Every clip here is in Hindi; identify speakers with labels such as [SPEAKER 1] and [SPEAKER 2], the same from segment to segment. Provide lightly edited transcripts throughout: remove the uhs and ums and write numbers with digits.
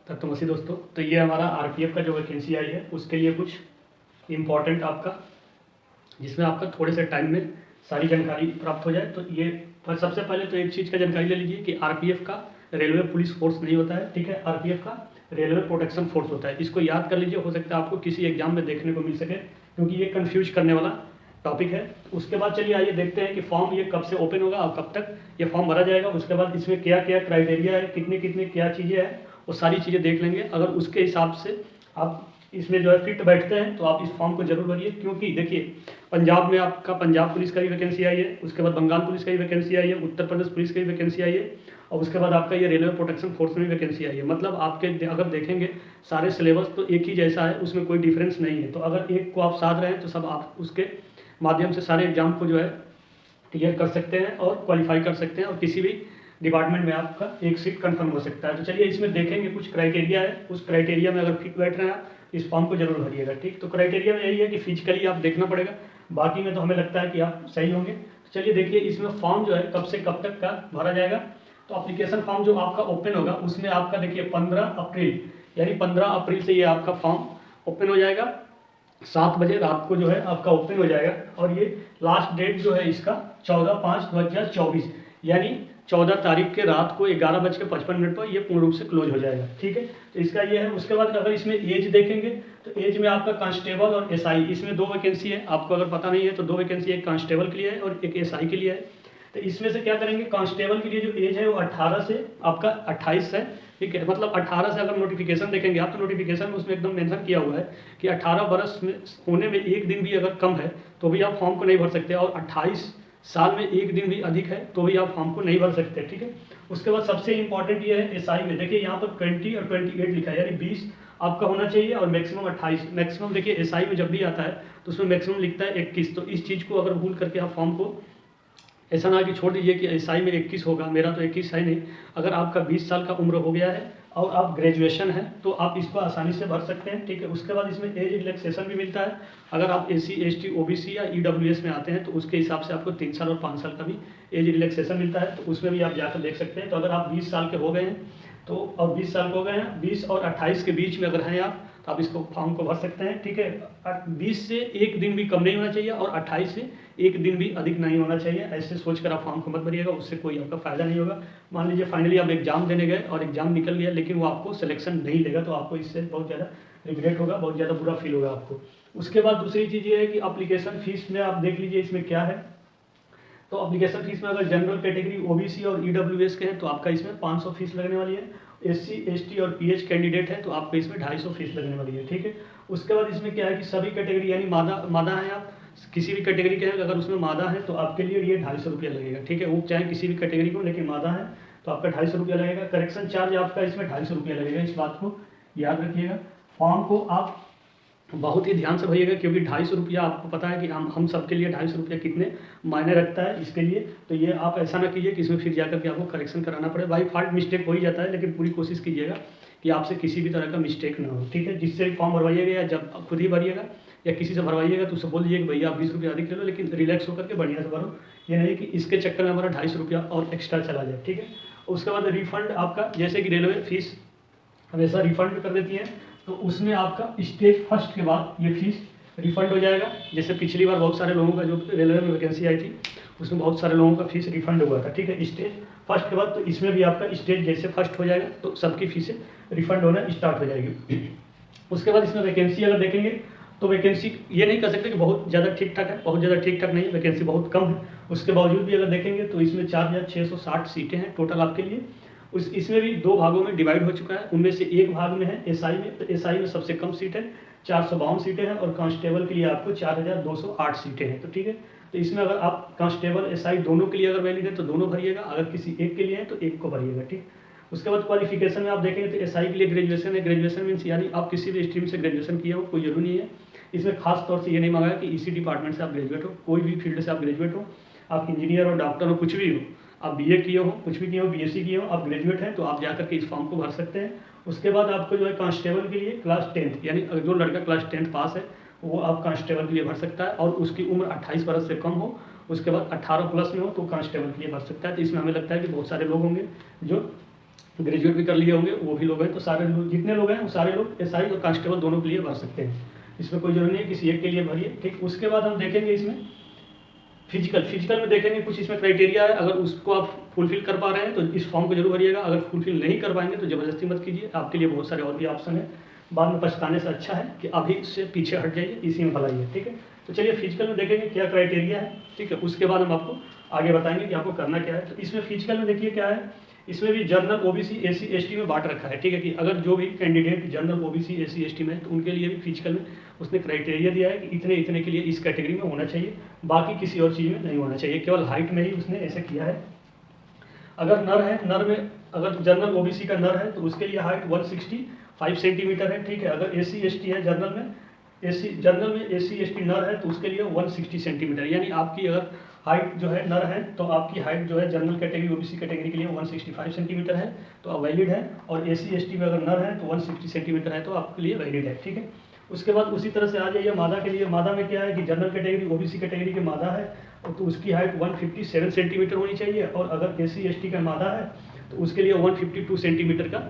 [SPEAKER 1] तत्वमसी दोस्तों, तो ये हमारा आरपीएफ का जो वैकेंसी आई है उसके लिए कुछ इम्पॉर्टेंट आपका, जिसमें आपका थोड़े से टाइम में सारी जानकारी प्राप्त हो जाए। तो ये पर सबसे पहले तो एक चीज़ का जानकारी ले लीजिए कि आरपीएफ का रेलवे पुलिस फोर्स नहीं होता है, ठीक है। आरपीएफ का रेलवे प्रोटेक्शन फोर्स होता है। इसको याद कर लीजिए, हो सकता है आपको किसी एग्जाम में देखने को मिल सके, क्योंकि ये कन्फ्यूज करने वाला टॉपिक है। उसके बाद चलिए आइए देखते हैं कि फॉर्म ये कब से ओपन होगा और कब तक ये फॉर्म भरा जाएगा। उसके बाद इसमें क्या क्या क्राइटेरिया है, कितनी कितनी क्या चीज़ें हैं, वो सारी चीज़ें देख लेंगे। अगर उसके हिसाब से आप इसमें जो है फिट बैठते हैं तो आप इस फॉर्म को जरूर भरिए। क्योंकि देखिए, पंजाब में आपका पंजाब पुलिस का भी वैकेंसी आई है, उसके बाद बंगाल पुलिस का भी वैकेंसी आई है, उत्तर प्रदेश पुलिस की भी वैकेंसी आई है, और उसके बाद आपका ये रेलवे प्रोटेक्शन फोर्स में भी वैकेंसी आई है। मतलब आपके अगर देखेंगे सारे सिलेबस तो एक ही जैसा है, उसमें कोई डिफरेंस नहीं है। तो अगर एक को आप साध रहे हैं तो सब आप उसके माध्यम से सारे एग्जाम को जो है क्लियर कर सकते हैं और क्वालिफाई कर सकते हैं, और किसी भी डिपार्टमेंट में आपका एक सीट कंफर्म हो सकता है। तो चलिए इसमें देखेंगे कुछ क्राइटेरिया है, उस क्राइटेरिया में अगर फिट बैठ रहे हैं आप इस फॉर्म को जरूर भरिएगा, ठीक। तो क्राइटेरिया में यही है कि फिजिकली आप देखना पड़ेगा, बाकी में तो हमें लगता है कि आप सही होंगे। तो चलिए देखिए, इसमें फॉर्म जो है कब से कब तक का भरा जाएगा। तो अप्लीकेशन फॉर्म जो आपका ओपन होगा उसमें आपका देखिए 15 अप्रैल, यानी 15 अप्रैल से ये आपका फॉर्म ओपन हो जाएगा। 7 बजे रात को जो है आपका ओपन हो जाएगा, और ये लास्ट डेट जो है इसका 14/5/2024, यानी 14 तारीख के रात को 11:55 पर ये पूर्ण रूप से क्लोज हो जाएगा, ठीक है। तो इसका ये है। उसके बाद अगर इसमें एज देखेंगे तो एज में आपका कांस्टेबल और एसआई, इसमें 2 वैकेंसी है। आपको अगर पता नहीं है तो 2 वैकेंसी, एक कांस्टेबल के लिए है और एक एसआई के लिए है। तो इसमें से क्या करेंगे, कांस्टेबल के लिए जो एज है वो 18 से आपका 28 है, ठीक है। मतलब 18 से अगर नोटिफिकेशन देखेंगे आप तो नोटिफिकेशन में उसमें एकदम मेंशन किया हुआ है कि 18 बरस में होने में एक दिन भी अगर कम है तो भी आप फॉर्म को नहीं भर सकते, और 28 साल में एक दिन भी अधिक है तो भी आप फॉर्म को नहीं भर सकते, ठीक है। उसके बाद सबसे इंपॉर्टेंट ये है एसआई में, देखिए यहाँ पर 20 और 28 लिखा है, यानी 20 आपका होना चाहिए और मैक्सिमम 28। मैक्सिमम देखिए एसआई में जब भी आता है तो उसमें मैक्सिमम लिखता है 21। तो इस चीज़ को अगर भूल करके आप फॉर्म को ऐसा ना कि छोड़ दीजिए कि एसआई में 21 होगा, मेरा तो 21 है नहीं। अगर आपका 20 साल का उम्र हो गया है और आप ग्रेजुएशन है तो आप इसको आसानी से भर सकते हैं, ठीक है। उसके बाद इसमें एज रिलैक्सेशन भी मिलता है। अगर आप एससी एसटी ओबीसी या ईडब्ल्यूएस में आते हैं तो उसके हिसाब से आपको 3 साल और 5 साल का भी एज रिलैक्सेशन मिलता है, तो उसमें भी आप जाकर देख सकते हैं। तो अगर आप 20 साल के हो गए हैं तो, और 20 साल के हो गए हैं, 20 और 28 के बीच में अगर हैं आप, तो आप इसको फॉर्म को भर सकते हैं, ठीक है। 20 से एक दिन भी कम नहीं होना चाहिए और 28 से एक दिन भी अधिक नहीं होना चाहिए। ऐसे सोचकर आप फॉर्म को मत भरिएगा, उससे कोई आपका फायदा नहीं होगा। मान लीजिए फाइनली आप एग्जाम देने गए और एग्जाम निकल गया लेकिन वो आपको सिलेक्शन नहीं लेगा, तो आपको इससे बहुत ज़्यादा रिग्रेट होगा, बहुत ज़्यादा बुरा फील होगा आपको। उसके बाद दूसरी चीज़ ये है कि अप्लीकेशन फीस में आप देख लीजिए इसमें क्या है। तो अप्लीकेशन फीस में अगर जनरल कैटेगरी ओबीसी और ईडब्ल्यूएस के हैं तो आपका इसमें 500 फीस लगने वाली है। एससी एसटी और पीएच कैंडिडेट है तो आपको इसमें 250 फीस लगने वाली है, ठीक है। उसके बाद इसमें क्या है कि सभी कैटेगरी, यानी मादा है आप किसी भी कैटेगरी के हैं, अगर उसमें मादा है तो आपके लिए ये 250 रुपया लगेगा, ठीक है। वो चाहे किसी भी कैटेगरी को, लेकिन मादा है तो आपका 250 रुपया लगेगा। करेक्शन चार्ज आपका इसमें 250 रुपया लगेगा, इस बात को याद रखिएगा। फॉर्म को आप बहुत ही ध्यान से भरिएगा, क्योंकि 250 रुपया आपको पता है कि हम सबके लिए 250 रुपया कितने मायने रखता है इसके लिए। तो ये आप ऐसा ना कीजिए कि इसमें फिर जाकर के आपको करेक्शन कराना पड़े। बाई फॉल्ट मिस्टेक हो ही जाता है, लेकिन पूरी कोशिश कीजिएगा कि आपसे किसी भी तरह का मिस्टेक ना हो, ठीक है। जिससे भी फॉर्म भरवाइएगा या जब खुद ही भरिएगा या किसी से भरवाइएगा तो उससे बोल दीजिए कि भैया आप 20 रुपया अधिक ले लो, लेकिन रिलैक्स होकर के बढ़िया से भरो। ये नहीं कि इसके चक्कर में हमारा 250 रुपया और एक्स्ट्रा चला जाए, ठीक है। उसके बाद रिफंड आपका, जैसे कि रेलवे फीस हमेशा रिफंड कर देती है, तो उसमें आपका स्टेज फर्स्ट के बाद ये फीस रिफंड हो जाएगा। जैसे पिछली बार बहुत सारे लोगों का जो रेलवे में वैकेंसी आई थी उसमें बहुत सारे लोगों का फीस रिफंड हुआ था, ठीक है, स्टेज फर्स्ट के बाद। तो इसमें भी आपका स्टेज जैसे फर्स्ट हो जाएगा तो सबकी फीसें रिफंड होना स्टार्ट हो जाएगी। उसके बाद इसमें वैकेंसी अगर देखेंगे तो वैकेंसी ये नहीं कह सकते कि बहुत ज़्यादा ठीक ठाक है, बहुत ज़्यादा ठीक ठाक नहीं है, वैकेंसी बहुत कम है। उसके बावजूद भी अगर देखेंगे तो इसमें 4660 सीटें हैं टोटल आपके लिए। इसमें भी 2 भागों में डिवाइड हो चुका है। उनमें से एक भाग में है एसआई में, तो एसआई में सबसे कम सीट है, 452 सीटें हैं, और कांस्टेबल के लिए आपको 4208 सीटें हैं, तो ठीक है। तो इसमें अगर आप कांस्टेबल एसआई दोनों के लिए अगर वैलिड है तो दोनों भरिएगा, अगर किसी एक के लिए है तो एक को भरिएगा, ठीक। उसके बाद क्वालिफिकेशन में आप देखेंगे तो एसआई के लिए ग्रेजुएशन है। ग्रेजुएशन मीन्स यानी आप किसी भी स्ट्रीम से ग्रेजुएशन किए हो, कोई जरूरी नहीं है। इसमें खास तौर से ये नहीं मांगा है कि इसी डिपार्टमेंट से आप ग्रेजुएट हो, कोई भी फील्ड से आप ग्रेजुएट हो, आप इंजीनियर हो, डॉक्टर हो, कुछ भी हो, आप बीए किए हो, कुछ भी किए हो, बीएससी किए हो, आप ग्रेजुएट हैं तो आप जाकर के इस फॉर्म को भर सकते हैं। उसके बाद आपको जो है कांस्टेबल के लिए क्लास 10th, यानी जो लड़का क्लास 10th पास है वो आप कांस्टेबल के लिए भर सकता है, और उसकी उम्र 28 बरस से कम हो, उसके बाद 18 प्लस में हो तो कांस्टेबल के लिए भर सकता है। तो इसमें हमें लगता है कि बहुत सारे लोग होंगे जो ग्रेजुएट भी कर लिए होंगे वो भी लोग हैं, तो सारे लोग जितने लोग हैं वो सारे लोग एसआई और कांस्टेबल दोनों के लिए भर सकते हैं, इसमें कोई जरूरी नहीं है किसी एक के लिए भरिए, ठीक। उसके बाद हम देखेंगे इसमें फिजिकल में देखेंगे कुछ इसमें क्राइटेरिया है, अगर उसको आप फुलफिल कर पा रहे हैं तो इस फॉर्म को जरूर भरिएगा, अगर फुलफिल नहीं कर पाएंगे तो ज़बरदस्ती मत कीजिए, आपके लिए बहुत सारे और भी ऑप्शन है, बाद में पछताने से अच्छा है कि अभी से पीछे हट जाइए, इसी में भलाई है, ठीक है। तो चलिए फिजिकल में देखेंगे क्या क्राइटेरिया है, ठीक है, उसके बाद हम आपको आगे बताएंगे कि आपको करना क्या है। तो इसमें फिजिकल में देखिए क्या है, इसमें भी जनरल ओबीसी एससी एसटी में बांट रखा है, ठीक है, कि अगर जो भी candidate general OBC SC ST में है तो उनके लिए भी फिजिकल में उसने क्राइटेरिया दिया है कि इतने इतने के लिए इस कैटेगरी में होना चाहिए, बाकी किसी और चीज़ में नहीं होना चाहिए, केवल हाइट में ही उसने ऐसे किया है। अगर नर है, नर में अगर जनरल ओबीसी का नर है तो उसके लिए हाइट 165 सेंटीमीटर है, ठीक है। अगर एससी एसटी है जनरल में एससी एसटी नर है तो उसके लिए 160 सेंटीमीटर, यानी आपकी अगर हाइट जो है नर है तो आपकी हाइट जो है जनरल कैटेगरी ओबीसी कैटेगरी के लिए 165 सेंटीमीटर है तो वैलिड है, और एससी एसटी में अगर नर है तो 160 सेंटीमीटर है तो आपके लिए वैलिड है, ठीक है। उसके बाद उसी तरह से आ जाइए मादा के लिए। मादा में क्या है कि जनरल कैटेगरी ओबीसी कैटेगरी के मादा है तो उसकी हाइट 157 सेंटीमीटर होनी चाहिए, और अगर एससी एसटी का मादा है तो उसके लिए 152 सेंटीमीटर का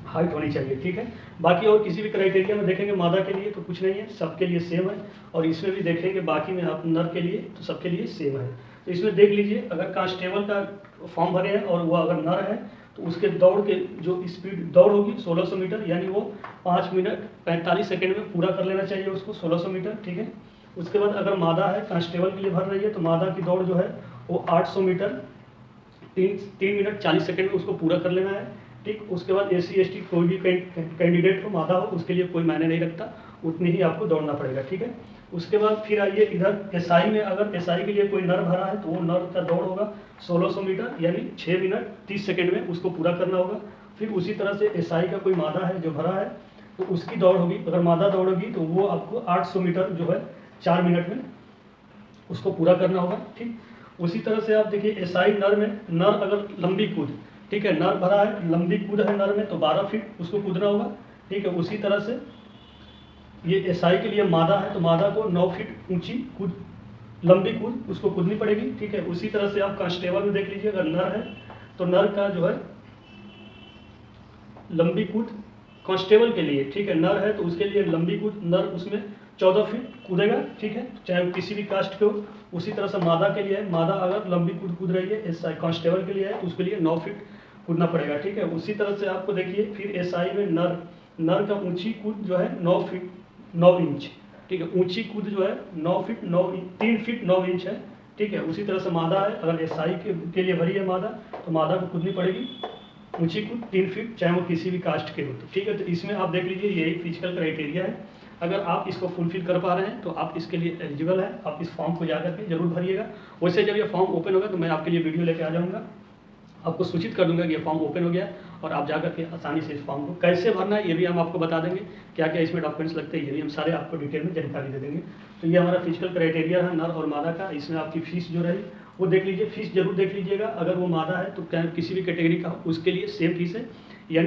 [SPEAKER 1] हाइट होनी चाहिए, ठीक है। बाकी और किसी भी क्राइटेरिया में देखेंगे मादा के लिए तो कुछ नहीं है, सबके लिए सेम है, और इसमें भी देखेंगे बाकी में आप नर के लिए तो सबके लिए सेम है। तो इसमें देख लीजिए अगर कांस्टेबल का फॉर्म भरे हैं और वो अगर नर है तो उसके दौड़ के जो स्पीड दौड़ होगी 1600 मीटर, यानी वो 5 मिनट 45 सेकेंड में पूरा कर लेना चाहिए उसको 1600 मीटर, ठीक है। उसके बाद अगर मादा है कांस्टेबल के लिए भर रही है तो मादा की दौड़ जो है वो 800 मीटर 3 मिनट 40 सेकेंड में उसको पूरा कर लेना है, ठीक। उसके बाद एससी एसटी कोई भी कैंडिडेट हो मादा हो उसके लिए कोई मायने नहीं रखता, उतनी ही आपको दौड़ना पड़ेगा, ठीक है। उसके बाद फिर आइए इधर एसआई में, अगर एसआई के लिए कोई नर भरा है तो वो नर का दौड़ होगा 1600 मीटर, यानी 6 मिनट 30 सेकेंड में उसको पूरा करना होगा। फिर उसी तरह से एसआई का कोई मादा है जो भरा है तो उसकी दौड़ होगी, अगर मादा दौड़ेगी तो वो आपको 800 मीटर जो है 4 मिनट में उसको पूरा करना होगा, ठीक। उसी तरह से आप देखिए एसआई नर में, नर अगर लंबी कूद, ठीक है, नर भरा है लंबी कूद है नर में तो 12 फीट उसको कूदना होगा, ठीक है। उसी तरह से ये एसआई के लिए मादा है तो मादा को 9 फीट ऊंची कूद लंबी कूद उसको कूदनी पड़ेगी, ठीक है। उसी तरह से आप कांस्टेबल में देख लीजिए, अगर नर है तो नर का जो है लंबी कूद कांस्टेबल के लिए, ठीक है, नर है तो उसके लिए लंबी कूद नर उसमें 14 फीट कूदेगा, ठीक है, चाहे वो किसी भी कास्ट के हो। उसी तरह से मादा के लिए है, मादा अगर लंबी कूद कूद रही है एसआई कांस्टेबल के लिए है तो उसके लिए 9 फीट कूदना पड़ेगा, ठीक है। उसी तरह से आपको देखिए फिर एसआई में नर का ऊंची कूद जो है 9 फीट 9 इंच, ठीक है, ऊंची कूद जो है 9 फीट 9 3 फीट 9 इंच है, ठीक है। उसी तरह से मादा है, अगर एसआई के लिए भरी है मादा तो मादा को कूदनी पड़ेगी ऊंची कूद 3 फीट, चाहे वो किसी भी कास्ट के हो, तो ठीक है। तो इसमें आप देख लीजिए यही फिजिकल क्राइटेरिया है, अगर आप इसको फुलफिल कर पा रहे हैं तो आप इसके लिए एलिजिबल है, आप इस फॉर्म को जा करके जरूर भरिएगा। वैसे जब ये फॉर्म ओपन होगा तो मैं आपके लिए वीडियो लेके आ जाऊँगा, आपको सूचित कर दूंगा कि ये फॉर्म ओपन हो गया और आप जाकर के आसानी से इस फॉर्म को कैसे भरना है ये भी हम आपको बता देंगे, क्या क्या इसमें डॉक्यूमेंट्स लगते हैं ये भी हम सारे आपको डिटेल में जानकारी दे देंगे। तो ये हमारा फिजिकल क्राइटेरिया है नर और मादा का। इसमें आपकी फीस जो रही वो देख लीजिए, फीस जरूर देख लीजिएगा, अगर वो मादा है तो क्या किसी भी कैटेगरी का उसके लिए सेम फीस है,